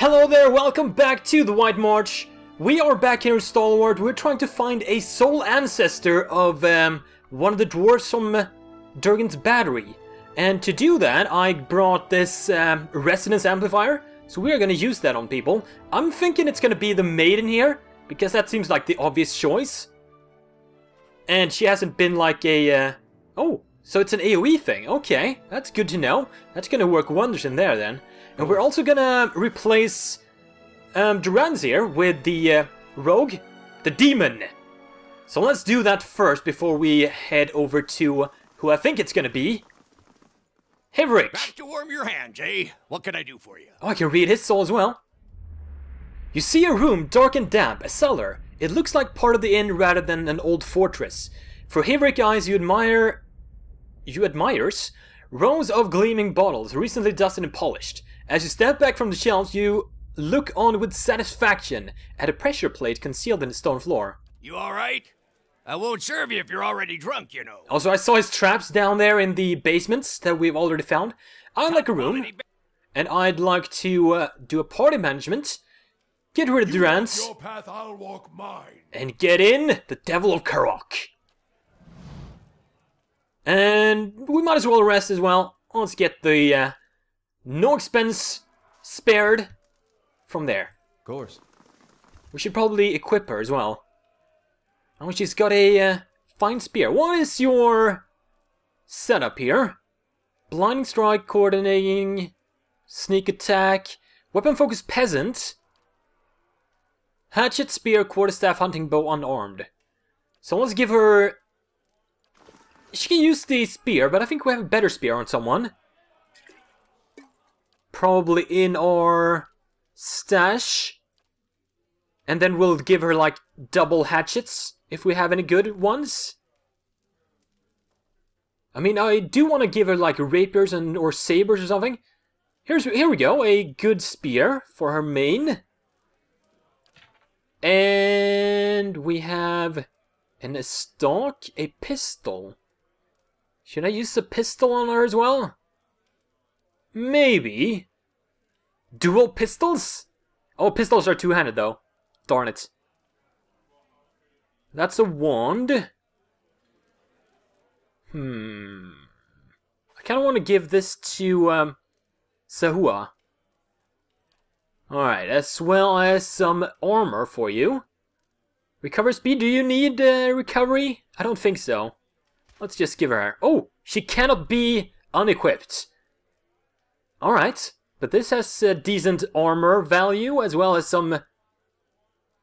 Hello there, welcome back to the White March. We are back here in Stalwart. We're trying to find a soul ancestor of one of the dwarves from Durgan's Battery. And to do that, I brought this resonance amplifier. So we are going to use that on people. I'm thinking it's going to be the maiden here, because that seems like the obvious choice. And she hasn't been like a... Oh, so it's an AoE thing. Okay, that's good to know. That's going to work wonders in there then. And we're also going to replace Duran's here with the rogue, the demon. So let's do that first before we head over to who I think it's going to be. Hivrik. Back to warm your hands, eh? What can I do for you? Oh, I can read his soul as well. You see a room dark and damp, a cellar. It looks like part of the inn rather than an old fortress. For Hivrik eyes, you admires rows of gleaming bottles, recently dusted and polished. As you step back from the shelves, you look on with satisfaction at a pressure plate concealed in the stone floor. You alright? I won't serve you if you're already drunk, you know. Also, I saw his traps down there in the basements that we've already found. I'd like a room, and I'd like to do a party management, get rid of Durant, your path, I'll walk mine. And get in the Devil of Karok. And we might as well rest as well. Let's get the no expense spared from there. Of course. We should probably equip her as well. Oh, she's got a fine spear. What is your setup here? Blinding strike, coordinating, sneak attack, weapon focus peasant, hatchet, spear, quarterstaff, hunting bow, unarmed. So let's give her... She can use the spear, but I think we have a better spear on someone. Probably in our stash. And then we'll give her like double hatchets if we have any good ones. I mean, I do want to give her like rapiers and or sabers or something. Here we go, a good spear for her main. And we have a stock, a pistol. Should I use the pistol on her as well? Maybe. Dual pistols? Oh, pistols are two-handed though. Darn it. That's a wand. I kind of want to give this to Sahua. Alright, as well as some armor for you. Recover speed, do you need recovery? I don't think so. Let's just give her... Oh, she cannot be unequipped. Alright, but this has decent armor value as well as some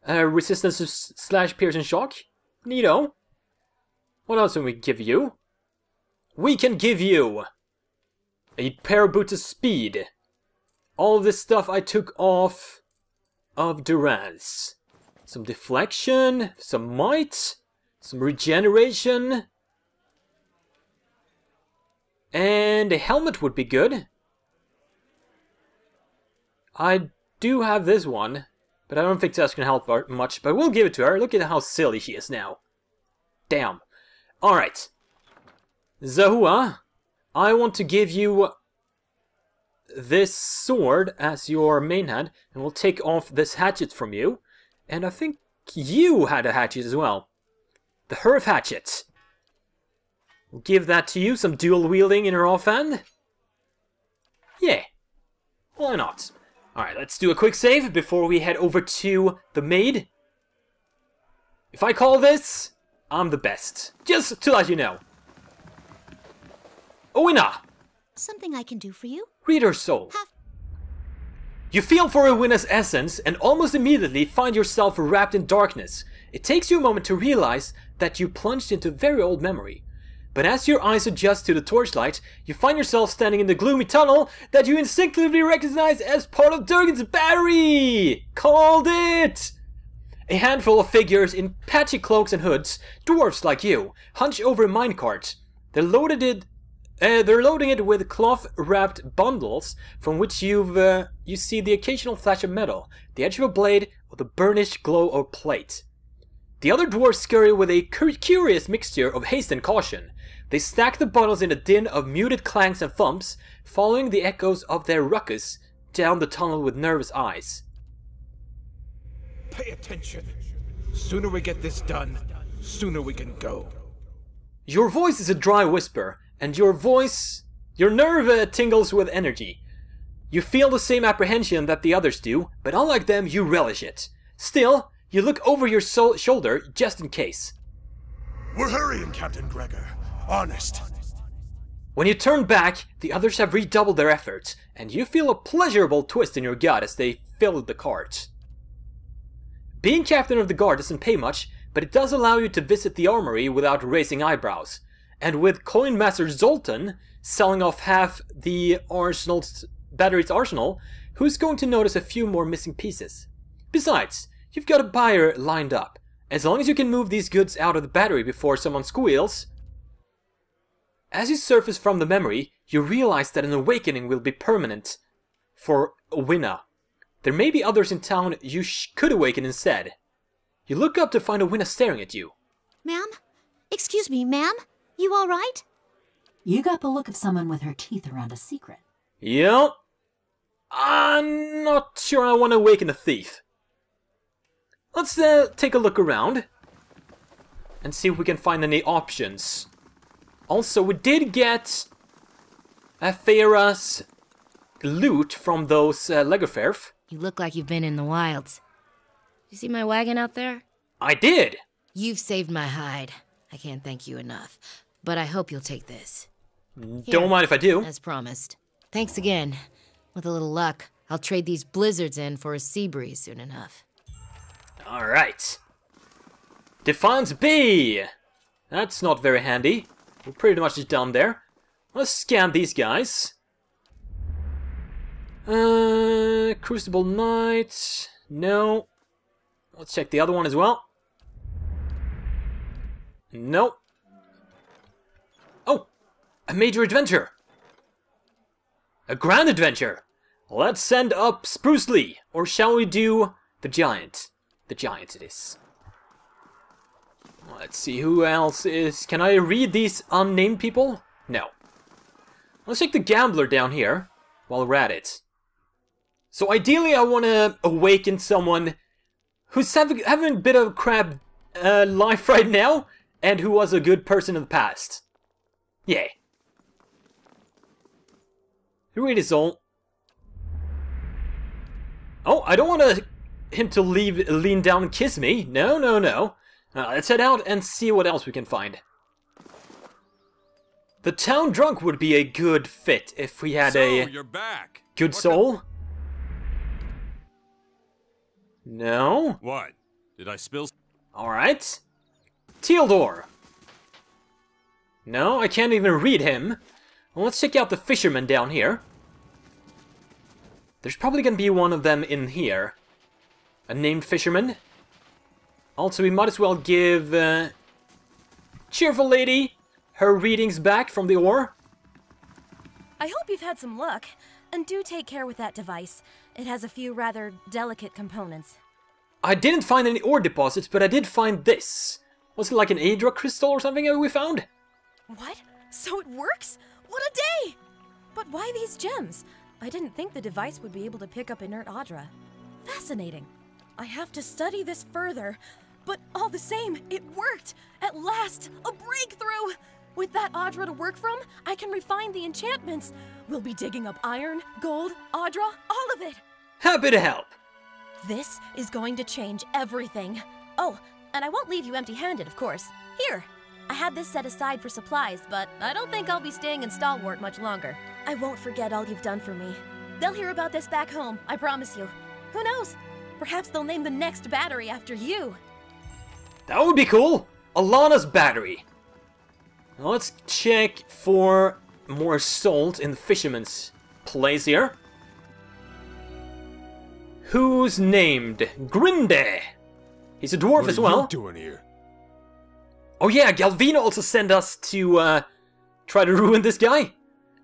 resistance to slash, pierce, and shock. Neato. What else can we give you? We can give you a pair of boots of speed. All of this stuff I took off of Duran's. Some deflection, some might, some regeneration. And a helmet would be good. I do have this one, but I don't think that's going to help much, but we'll give it to her. Look at how silly she is now. Damn. Alright. Zahua, I want to give you this sword as your main hand, and we'll take off this hatchet from you. And I think you had a hatchet as well. The Herf hatchet. We'll give that to you, some dual wielding in her offhand. Yeah. Why not? Alright, let's do a quick save before we head over to the maid. If I call this, I'm the best. Just to let you know. Owina! Something I can do for you? Read her soul. You feel for Owina's essence and almost immediately find yourself wrapped in darkness. It takes you a moment to realize that you plunged into a very old memory. But as your eyes adjust to the torchlight, you find yourself standing in the gloomy tunnel that you instinctively recognize as part of Durgan's Battery! Called it! A handful of figures in patchy cloaks and hoods, dwarfs like you, hunch over a minecart. They're loading it with cloth-wrapped bundles from which you see the occasional flash of metal, the edge of a blade, or the burnished glow of plate. The other dwarves scurry with a curious mixture of haste and caution. They stack the bottles in a din of muted clanks and thumps, following the echoes of their ruckus down the tunnel with nervous eyes. Pay attention. Sooner we get this done, sooner we can go. Your voice is a dry whisper, and your nerve tingles with energy. You feel the same apprehension that the others do, but unlike them, you relish it. Still, you look over your shoulder just in case. We're hurrying, Captain Gregor. Honest. When you turn back, the others have redoubled their efforts, and you feel a pleasurable twist in your gut as they fill the cart. Being captain of the guard doesn't pay much, but it does allow you to visit the armory without raising eyebrows. And with Coinmaster Zoltan selling off half the battery's arsenal, who's going to notice a few more missing pieces? Besides, you've got a buyer lined up. As long as you can move these goods out of the battery before someone squeals. As you surface from the memory, you realize that an awakening will be permanent for Winna. There may be others in town you could awaken instead. You look up to find Winna staring at you. Ma'am? Excuse me, ma'am? You all right? You got the look of someone with her teeth around a secret. Yep. I'm not sure I want to awaken a thief. Let's take a look around and see if we can find any options. Also, we did get Athera's loot from those Legoferf. You look like you've been in the wilds. You see my wagon out there? I did! You've saved my hide. I can't thank you enough. But I hope you'll take this. Don't mind if I do. As promised. Thanks again. With a little luck, I'll trade these blizzards in for a sea breeze soon enough. Alright. Defiance B! That's not very handy. We're pretty much done there. Let's scan these guys. Crucible Knight. No. Let's check the other one as well. Nope. Oh! A major adventure! A grand adventure! Let's send up Spruce Lee. Or shall we do the Giant? The Giant it is. Let's see who else is... Can I read these unnamed people? No. Let's take the Gambler down here while we're at it. So ideally I want to awaken someone who's having a bit of a crap life right now and who was a good person in the past. Yeah. Read his all. Oh, I don't want him to lean down and kiss me. No, no, no. Let's head out and see what else we can find. The town drunk would be a good fit if we had you're back. Good soul. No. What? Did I spill? Alright. Tealdor. No, I can't even read him. Well, let's check out the fisherman down here. There's probably gonna be one of them in here. A named fisherman. Also, we might as well give Cheerful Lady her readings back from the ore. I hope you've had some luck, and do take care with that device. It has a few rather delicate components. I didn't find any ore deposits, but I did find this. Was it like an Adra crystal or something we found? What? So it works? What a day! But why these gems? I didn't think the device would be able to pick up inert Adra. Fascinating. I have to study this further. But all the same, it worked! At last! A breakthrough! With that Adra to work from, I can refine the enchantments. We'll be digging up iron, gold, Adra, all of it! Happy to help! This is going to change everything. Oh, and I won't leave you empty-handed, of course. Here! I had this set aside for supplies, but I don't think I'll be staying in Stalwart much longer. I won't forget all you've done for me. They'll hear about this back home, I promise you. Who knows? Perhaps they'll name the next battery after you. That would be cool! Alana's battery. Now let's check for more salt in the fisherman's place here. Who's named Grinde? He's a dwarf as well. What are you doing here? Oh yeah, Galvino also sent us to try to ruin this guy.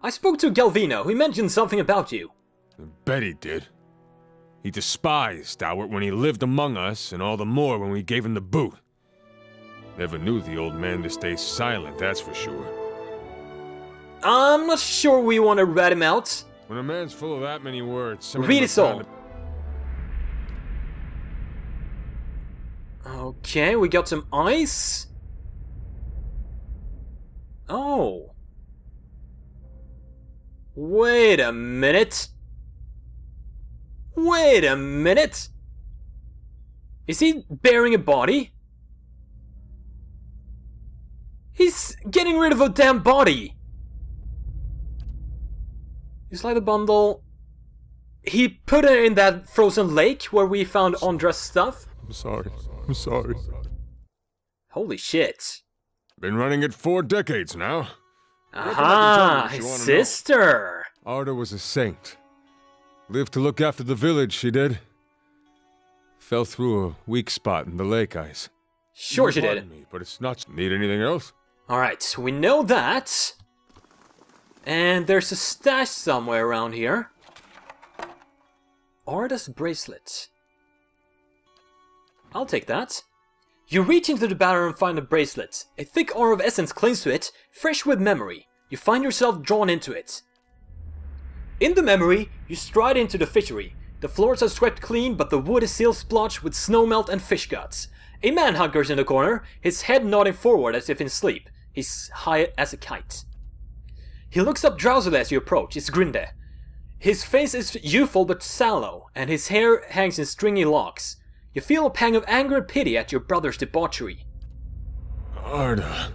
I spoke to Galvino. He mentioned something about you. I bet he did. He despised Stalwart when he lived among us, and all the more when we gave him the boot. Never knew the old man to stay silent, that's for sure. I'm not sure we want to rat him out. When a man's full of that many words, Read it all. Okay, we got some ice. Oh. Wait a minute. Wait a minute. Is he bearing a body? He's getting rid of a damn body. You slide the bundle. He put it in that frozen lake where we found undressed stuff. I'm sorry. I'm sorry. Holy shit. Been running it 4 decades now. Aha, his sister. Arda was a saint. Lived to look after the village, she did. Fell through a weak spot in the lake ice. Sure she did. Me, but it's not. Need anything else? Alright, we know that. And there's a stash somewhere around here. Arda's bracelet. I'll take that. You reach into the battery and find the bracelet. A thick aura of essence clings to it, fresh with memory. You find yourself drawn into it. In the memory, you stride into the fishery. The floors are swept clean, but the wood is still splotched with snowmelt and fish guts. A man hunkers in the corner, his head nodding forward as if in sleep. He's high as a kite. He looks up drowsily as you approach. It's Grinde. His face is youthful but sallow, and his hair hangs in stringy locks. You feel a pang of anger and pity at your brother's debauchery. Arda.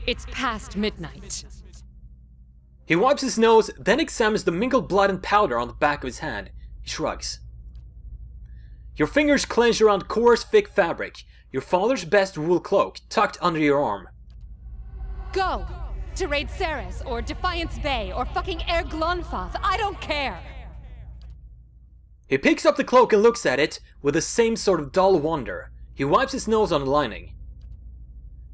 It's past midnight. He wipes his nose, then examines the mingled blood and powder on the back of his hand. He shrugs. Your fingers clench around coarse, thick fabric. Your father's best wool cloak tucked under your arm. Go! To raid Ceres, or Defiance Bay, or fucking Air Glonfoth, I don't care! He picks up the cloak and looks at it with the same sort of dull wonder. He wipes his nose on the lining.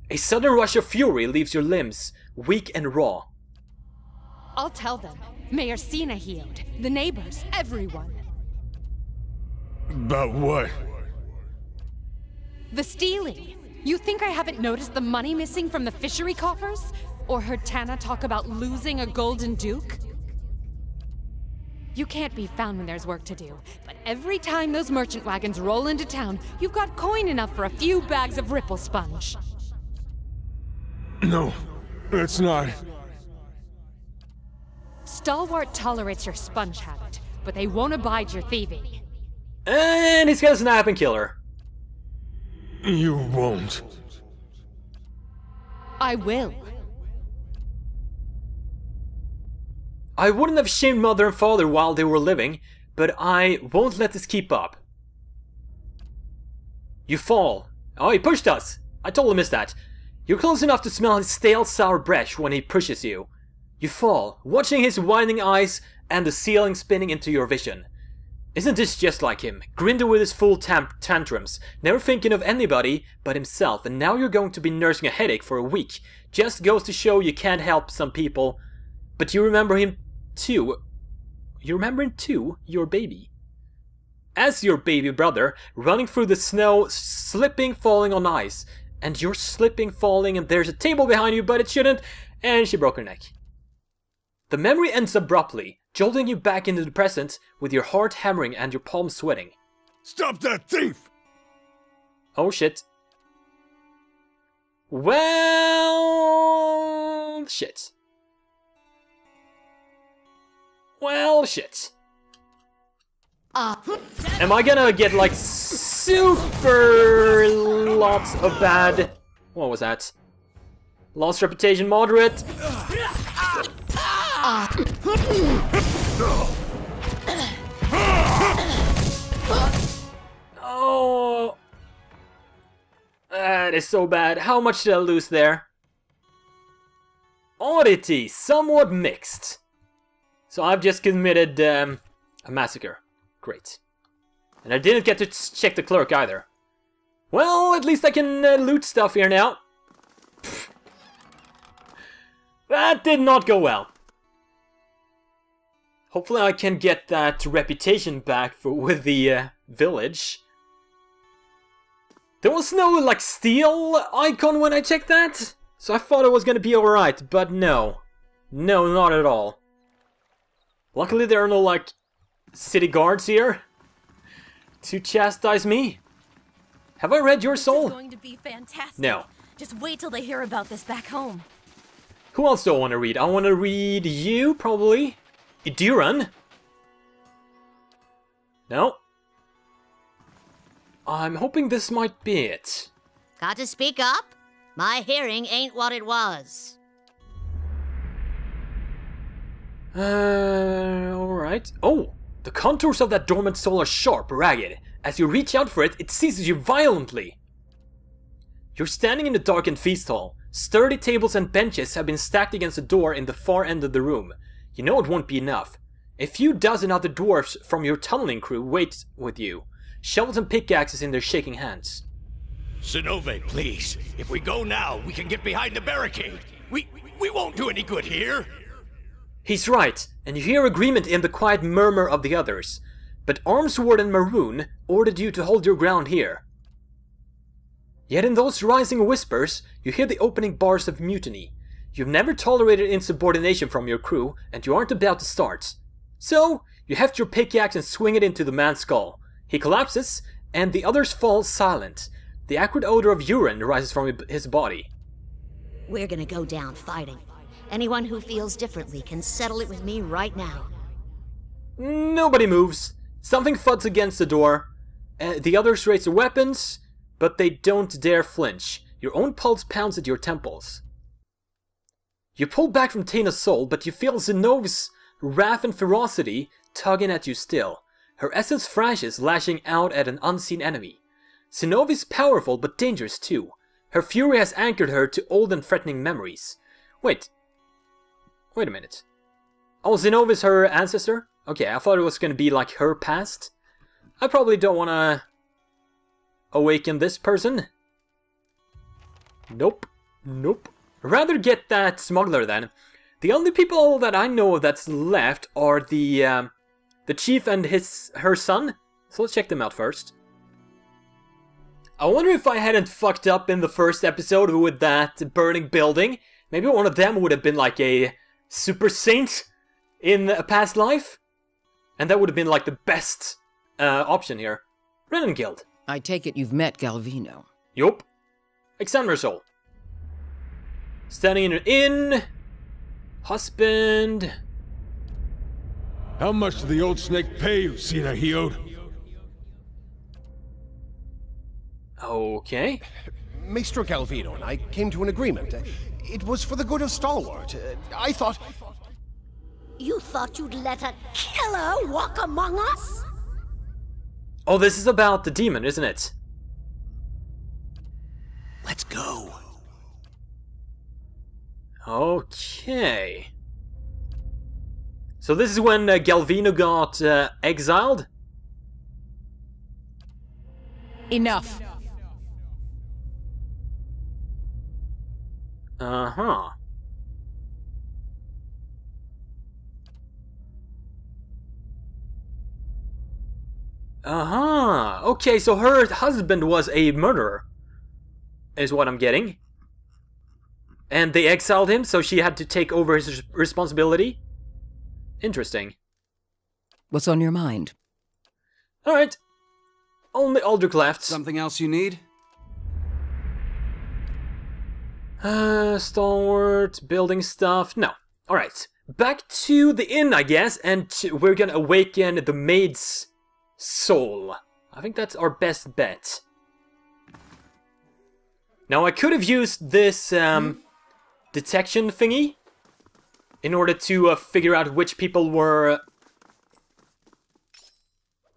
A sudden rush of fury leaves your limbs, weak and raw. I'll tell them. Mayor Sina healed. The neighbors, everyone. About what? The stealing. You think I haven't noticed the money missing from the fishery coffers? Or heard Tana talk about losing a golden duke? You can't be found when there's work to do, but every time those merchant wagons roll into town, you've got coin enough for a few bags of ripple sponge. No, it's not. Stalwart tolerates your sponge habit, but they won't abide your thieving. And he's gonna snap and kill her. You won't. I will. I wouldn't have shamed mother and father while they were living, but I won't let this keep up. You fall. Oh, he pushed us. I totally missed that. You're close enough to smell his stale, sour breath when he pushes you. You fall, watching his widening eyes and the ceiling spinning into your vision. Isn't this just like him? Grindr with his full tantrums, never thinking of anybody but himself, and now you're going to be nursing a headache for a week. Just goes to show you can't help some people. But you remember him too. You remember him too, your baby. As your baby brother, running through the snow, slipping, falling on ice. And you're slipping, falling, and there's a table behind you, but it shouldn't, and she broke her neck. The memory ends abruptly, jolting you back into the present, with your heart hammering and your palms sweating. Stop that thief! Oh shit. Well... shit. Well, shit. Am I gonna get like super lots of bad... What was that? Lost reputation moderate? Oh, that is so bad. How much did I lose there? Oddity, somewhat mixed. So I've just committed a massacre. Great. And I didn't get to check the clerk either. Well, at least I can loot stuff here now. Pfft. That did not go well. Hopefully I can get that reputation back with the village. There was no like steel icon when I checked that, so I thought it was gonna be alright, but no. No, not at all. Luckily there are no, like, city guards here to chastise me. Have I read your soul? This is going to be fantastic. No. Just wait till they hear about this back home. Who else do I want to read? I want to read you, probably. Duran. No. I'm hoping this might be it. Got to speak up? My hearing ain't what it was. Alright. Oh, the contours of that dormant soul are sharp, ragged. As you reach out for it, it seizes you violently. You're standing in the darkened feast hall. Sturdy tables and benches have been stacked against the door in the far end of the room. You know it won't be enough. A few dozen other dwarfs from your tunneling crew wait with you, shovels and pickaxes in their shaking hands. Sinove, please. If we go now, we can get behind the barricade. We won't do any good here. He's right, and you hear agreement in the quiet murmur of the others. But Armsword Maroon ordered you to hold your ground here. Yet in those rising whispers, you hear the opening bars of mutiny. You've never tolerated insubordination from your crew, and you aren't about to start. So, you heft your pickaxe and swing it into the man's skull. He collapses, and the others fall silent. The acrid odor of urine rises from his body. We're gonna go down fighting. Anyone who feels differently can settle it with me right now. Nobody moves. Something thuds against the door. The others raise their weapons, but they don't dare flinch. Your own pulse pounds at your temples. You pull back from Tina's soul, but you feel Zenove's wrath and ferocity tugging at you still. Her essence flashes, lashing out at an unseen enemy. Zenove is powerful, but dangerous too. Her fury has anchored her to old and threatening memories. Wait a minute. Oh, Zenove is her ancestor? Okay, I thought it was gonna be like her past. I probably don't wanna awaken this person. Nope. Nope. Rather get that smuggler then. The only people that I know that's left are the chief and her son. So let's check them out first. I wonder if I hadn't fucked up in the first episode with that burning building. Maybe one of them would have been like a super saint in a past life. And that would have been like the best option here. Brennan Guild. I take it you've met Galvino. Yup. Examiner Soul. Standing in an inn. Husband. How much did the old snake pay you, Sina Hiod? Okay. Maestro Galvino and I came to an agreement. It was for the good of Stalwart. I thought... You thought you'd let a killer walk among us? Oh, this is about the demon, isn't it? Let's go. Okay. So this is when Galvino got exiled? Enough. Uh-huh. Uh-huh. Okay, so her husband was a murderer, is what I'm getting. And they exiled him, so she had to take over his responsibility? Interesting. What's on your mind? Alright. Only Aldrich left. Something else you need? Stalwart, building stuff. No. Alright. Back to the inn, I guess, and we're gonna awaken the maid's soul. I think that's our best bet. Now, I could have used this detection thingy in order to figure out which people were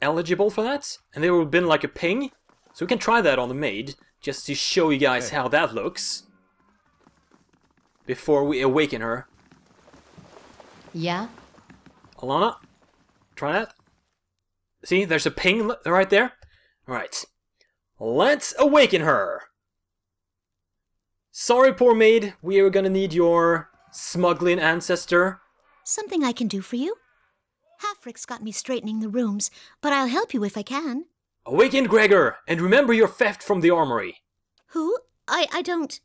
eligible for that, and there would have been like a ping. So we can try that on the maid, just to show you guys how that looks before we awaken her. Yeah? Alana, try that. See, there's a ping right there. Right. Let's awaken her. Sorry, poor maid. We are gonna need your smuggling ancestor. Something I can do for you? Halfrick's got me straightening the rooms, but I'll help you if I can. Awaken Gregor, and remember your theft from the armory. Who? I don't...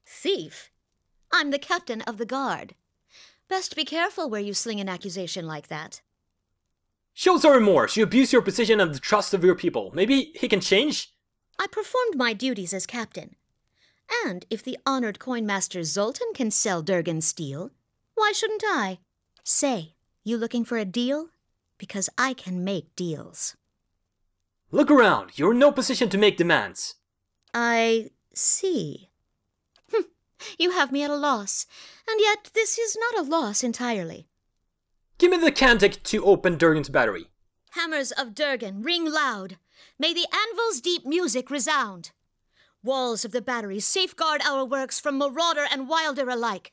Thief? I'm the captain of the guard. Best be careful where you sling an accusation like that. Show some remorse. You abuse your position and the trust of your people. Maybe he can change? I performed my duties as captain. And if the honored coinmaster Zoltan can sell Durgan's steel, why shouldn't I? Say, you looking for a deal? Because I can make deals. Look around. You're in no position to make demands. I see. You have me at a loss, and yet this is not a loss entirely. Give me the cantic to open Durgan's battery. Hammers of Durgan, ring loud. May the anvil's deep music resound. Walls of the battery safeguard our works from marauder and wilder alike.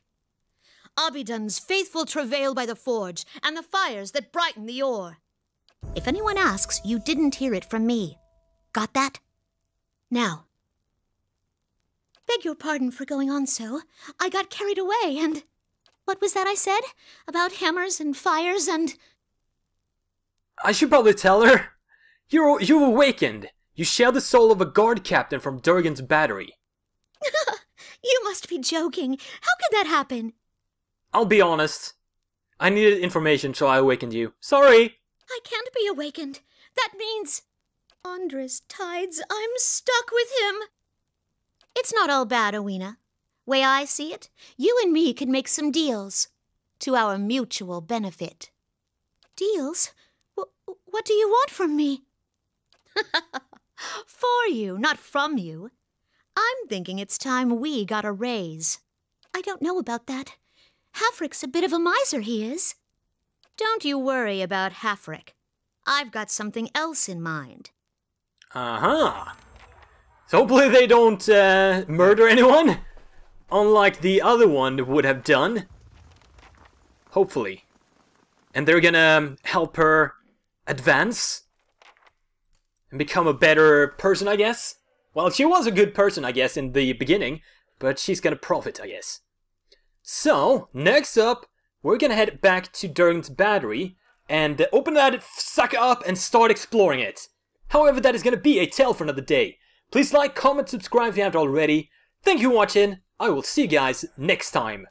Obsidian's faithful travail by the forge, and the fires that brighten the ore. If anyone asks, you didn't hear it from me. Got that? Now. Beg your pardon for going on so. I got carried away and... What was that I said? About hammers and fires and... I should probably tell her. You've awakened. You share the soul of a guard captain from Durgan's battery. You must be joking. How could that happen? I'll be honest. I needed information, so I awakened you. Sorry. I can't be awakened. That means... Andres tides, I'm stuck with him. It's not all bad, Owena. Way I see it, you and me can make some deals. To our mutual benefit. Deals? What do you want from me? For you, not from you. I'm thinking it's time we got a raise. I don't know about that. Hafric's a bit of a miser, he is. Don't you worry about Hafric. I've got something else in mind. Uh-huh. So hopefully they don't murder anyone, unlike the other one would have done. Hopefully. And they're gonna help her advance and become a better person, I guess. Well, she was a good person, I guess, in the beginning, but she's gonna profit, I guess. So, next up, we're gonna head back to Durgan's battery and open that sucker up and start exploring it. However, that is gonna be a tale for another day. Please like, comment, subscribe if you haven't already. Thank you for watching. I will see you guys next time.